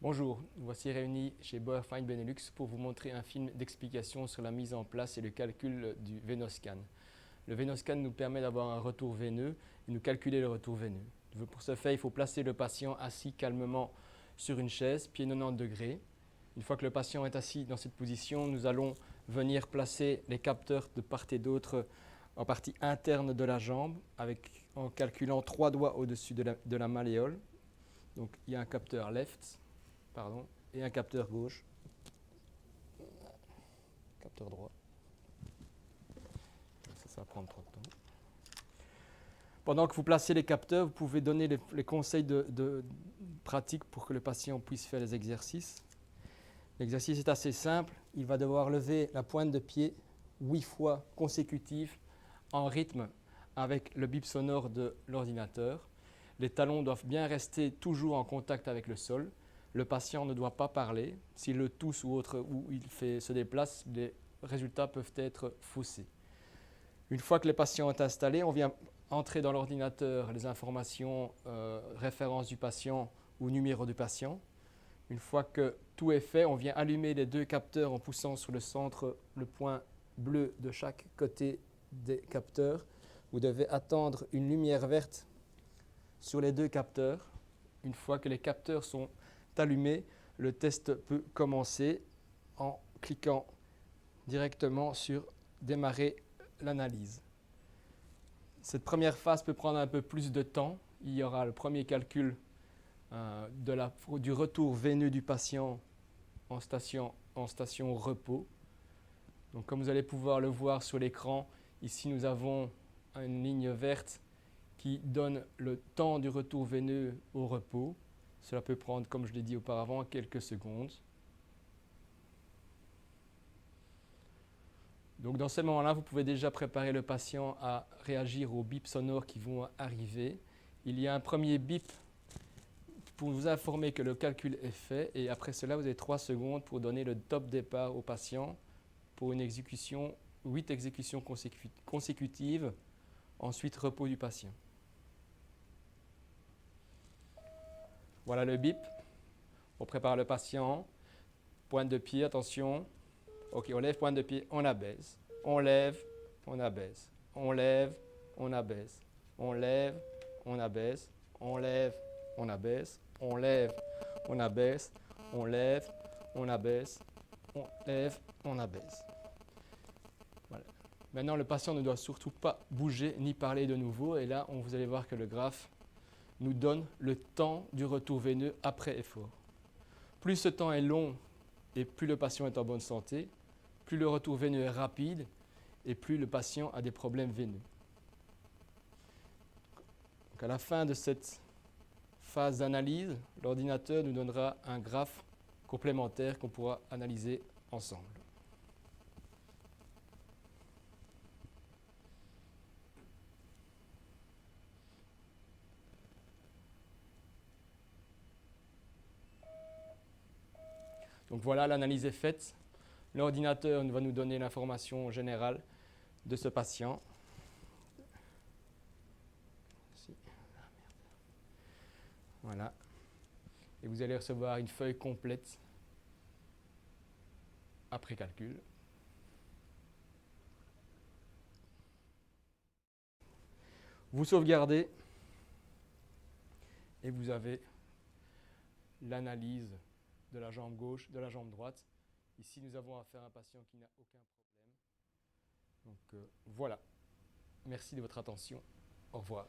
Bonjour, nous voici réunis chez Bauerfeind Benelux pour vous montrer un film d'explication sur la mise en place et le calcul du Venoscan. Le Venoscan nous permet d'avoir un retour veineux et nous calculer le retour veineux. Pour ce faire, il faut placer le patient assis calmement sur une chaise, pieds 90 degrés. Une fois que le patient est assis dans cette position, nous allons venir placer les capteurs de part et d'autre en partie interne de la jambe en calculant 3 doigts au-dessus de la malléole. Donc il y a un capteur left, et un capteur gauche, capteur droit. Ça va prendre trop de temps. Pendant que vous placez les capteurs, vous pouvez donner les conseils de pratique pour que le patient puisse faire les exercices. L'exercice est assez simple. Il va devoir lever la pointe de pied 8 fois consécutives en rythme avec le bip sonore de l'ordinateur. Les talons doivent bien rester toujours en contact avec le sol. Le patient ne doit pas parler. S'il le tousse ou il se déplace, les résultats peuvent être faussés. Une fois que le patient est installé, on vient entrer dans l'ordinateur les informations référence du patient ou numéro du patient. Une fois que tout est fait, on vient allumer les 2 capteurs en poussant sur le centre le point bleu de chaque côté des capteurs. Vous devez attendre une lumière verte sur les 2 capteurs. Une fois que les capteurs sont allumés, le test peut commencer en cliquant directement sur démarrer l'analyse. Cette première phase peut prendre un peu plus de temps. Il y aura le premier calcul du retour veineux du patient en station repos. Donc, comme vous allez pouvoir le voir sur l'écran, ici nous avons une ligne verte qui donne le temps du retour veineux au repos. Cela peut prendre, comme je l'ai dit auparavant, quelques secondes. Donc dans ce moment-là, vous pouvez déjà préparer le patient à réagir aux bips sonores qui vont arriver. Il y a un premier bip pour vous informer que le calcul est fait et après cela, vous avez 3 secondes pour donner le top départ au patient pour une exécution, 8 exécutions consécutives, ensuite repos du patient. Voilà le bip. On prépare le patient. Pointe de pied, attention. Ok, on lève pointe de pied, on abaisse. On lève, on abaisse. On lève, on abaisse. On lève, on abaisse. On lève, on abaisse. On lève, on abaisse. On lève, on abaisse. On lève, on abaisse. Voilà. Maintenant, le patient ne doit surtout pas bouger ni parler de nouveau. Et là, vous allez voir que le graphe nous donne le temps du retour veineux après effort. Plus ce temps est long et plus le patient est en bonne santé, plus le retour veineux est rapide et plus le patient a des problèmes veineux. Donc à la fin de cette phase d'analyse, l'ordinateur nous donnera un graphe complémentaire qu'on pourra analyser ensemble. Donc voilà, l'analyse est faite. L'ordinateur va nous donner l'information générale de ce patient. Voilà. Et vous allez recevoir une feuille complète après calcul. Vous sauvegardez et vous avez l'analyse de la jambe gauche, de la jambe droite. Ici, nous avons affaire à un patient qui n'a aucun problème. Donc voilà. Merci de votre attention. Au revoir.